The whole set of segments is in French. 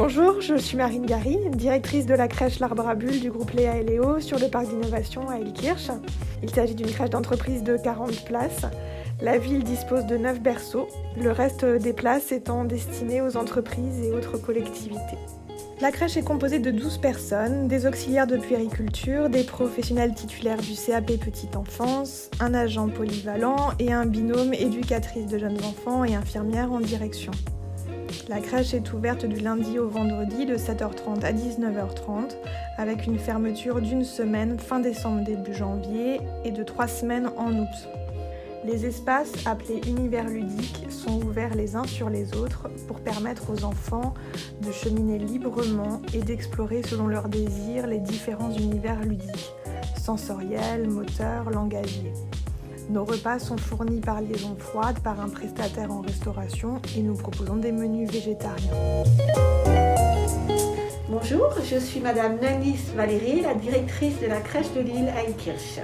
Bonjour, je suis Marine Gary, directrice de la crèche L'Arbre à Bulles du groupe Léa et Léo sur le parc d'innovation à Illkirch. Il s'agit d'une crèche d'entreprise de 40 places. La ville dispose de 9 berceaux, le reste des places étant destinées aux entreprises et autres collectivités. La crèche est composée de 12 personnes, des auxiliaires de puériculture, des professionnels titulaires du CAP Petite Enfance, un agent polyvalent et un binôme éducatrice de jeunes enfants et infirmière en direction. La crèche est ouverte du lundi au vendredi de 7h30 à 19h30 avec une fermeture d'une semaine fin décembre début janvier et de 3 semaines en août. Les espaces appelés univers ludiques sont ouverts les uns sur les autres pour permettre aux enfants de cheminer librement et d'explorer selon leurs désirs les différents univers ludiques, sensoriels, moteurs, langagiers. Nos repas sont fournis par liaison froide par un prestataire en restauration et nous proposons des menus végétariens. Bonjour, je suis Madame Nanis Valérie, la directrice de la crèche de Lille à Illkirch.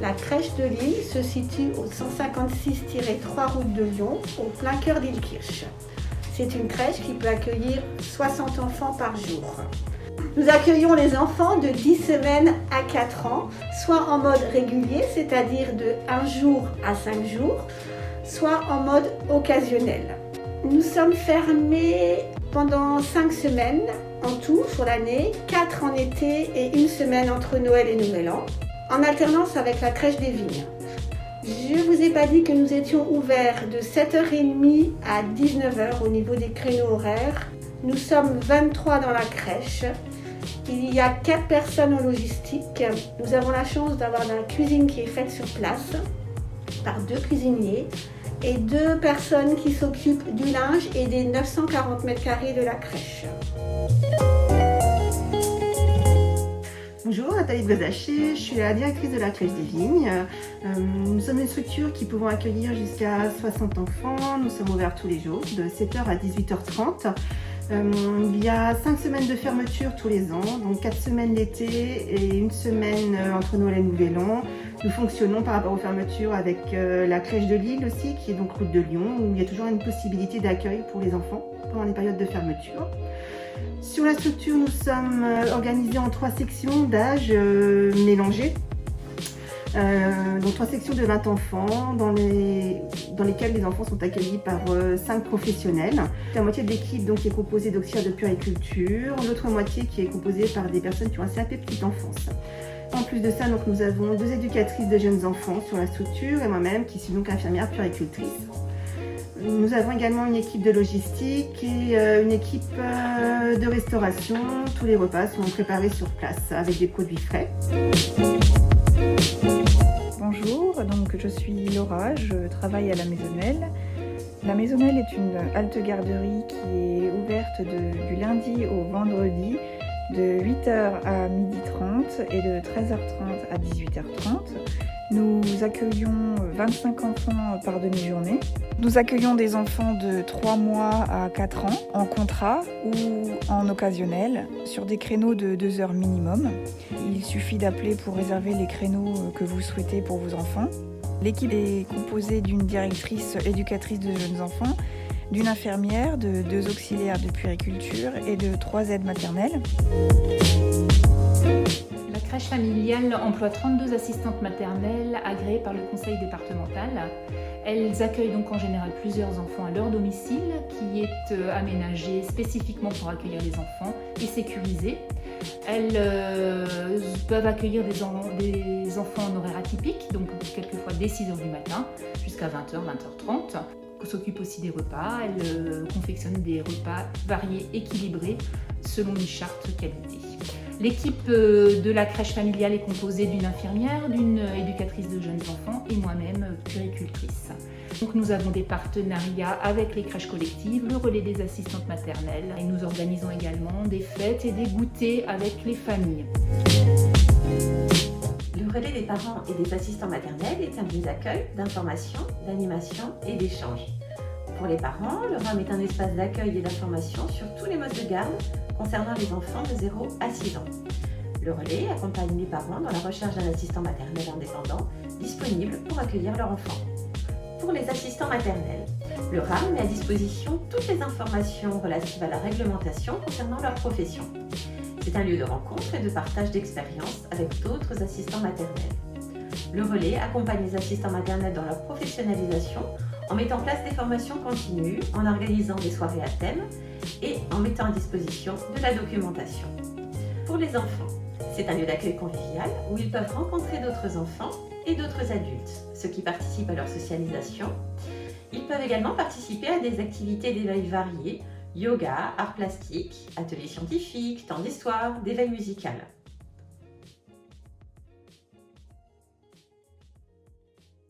La crèche de Lille se situe au 156-3 route de Lyon, au plein cœur d'Illkirch. C'est une crèche qui peut accueillir 60 enfants par jour. Nous accueillons les enfants de 10 semaines à 4 ans, soit en mode régulier, c'est-à-dire de 1 jour à 5 jours, soit en mode occasionnel. Nous sommes fermés pendant 5 semaines en tout sur l'année, 4 en été et 1 semaine entre Noël et Nouvel An, en alternance avec la crèche des Vignes. Je ne vous ai pas dit que nous étions ouverts de 7h30 à 19h au niveau des créneaux horaires. Nous sommes 23 dans la crèche. Il y a 4 personnes en logistique. Nous avons la chance d'avoir la cuisine qui est faite sur place par 2 cuisiniers et 2 personnes qui s'occupent du linge et des 940 mètres carrés de la crèche. Bonjour, Nathalie Gozaché, je suis la directrice de la crèche des Vignes. Nous sommes une structure qui pouvons accueillir jusqu'à 60 enfants. Nous sommes ouverts tous les jours de 7h à 18h30. Il y a 5 semaines de fermeture tous les ans, donc 4 semaines l'été et 1 semaine entre Noël et Nouvel An. Nous fonctionnons par rapport aux fermetures avec la crèche de Lille aussi, qui est donc route de Lyon, où il y a toujours une possibilité d'accueil pour les enfants pendant les périodes de fermeture. Sur la structure, nous sommes organisés en 3 sections d'âge mélangées. Donc 3 sections de 20 enfants dans lesquelles les enfants sont accueillis par 5 professionnels. La moitié de l'équipe donc, est composée d'auxiliaires de puériculture, l'autre moitié qui est composée par des personnes qui ont un CAP Petite Enfance. En plus de ça, donc, nous avons 2 éducatrices de jeunes enfants sur la structure et moi-même qui suis donc infirmière puéricultrice. Nous avons également une équipe de logistique et une équipe de restauration. Tous les repas sont préparés sur place avec des produits frais. Bonjour, donc je suis Laura, je travaille à la Maisonnelle. La Maisonnelle est une halte garderie qui est ouverte du lundi au vendredi de 8h à 12h30 et de 13h30 à 18h30. Nous accueillons 25 enfants par demi-journée. Nous accueillons des enfants de 3 mois à 4 ans en contrat ou en occasionnel sur des créneaux de 2 heures minimum. Il suffit d'appeler pour réserver les créneaux que vous souhaitez pour vos enfants. L'équipe est composée d'une directrice éducatrice de jeunes enfants, d'une infirmière, de 2 auxiliaires de puériculture et de 3 aides maternelles. La crèche familiale emploie 32 assistantes maternelles agréées par le conseil départemental. Elles accueillent donc en général plusieurs enfants à leur domicile qui est aménagé spécifiquement pour accueillir les enfants et sécurisé. Elles peuvent accueillir des enfants en horaire atypique, donc quelquefois dès 6h du matin jusqu'à 20h, 20h30. On s'occupe aussi des repas. Elles confectionnent des repas variés, équilibrés selon une charte qualité. L'équipe de la crèche familiale est composée d'une infirmière, d'une éducatrice de jeunes enfants et moi-même puéricultrice. Donc nous avons des partenariats avec les crèches collectives, le relais des assistantes maternelles et nous organisons également des fêtes et des goûters avec les familles. Le relais des parents et des assistants maternels est un lieu d'accueil, d'information, d'animation et d'échange. Pour les parents, le RAM est un espace d'accueil et d'information sur tous les modes de garde concernant les enfants de 0 à 6 ans. Le relais accompagne les parents dans la recherche d'un assistant maternel indépendant disponible pour accueillir leur enfant. Pour les assistants maternels, Le RAM met à disposition toutes les informations relatives à la réglementation concernant leur profession. C'est un lieu de rencontre et de partage d'expériences avec d'autres assistants maternels. Le relais accompagne les assistants maternels dans leur professionnalisation en mettant en place des formations continues, en organisant des soirées à thème et en mettant à disposition de la documentation. Pour les enfants, c'est un lieu d'accueil convivial où ils peuvent rencontrer d'autres enfants et d'autres adultes, ceux qui participent à leur socialisation. Ils peuvent également participer à des activités d'éveil variées, yoga, arts plastiques, ateliers scientifiques, temps d'histoire, d'éveil musical.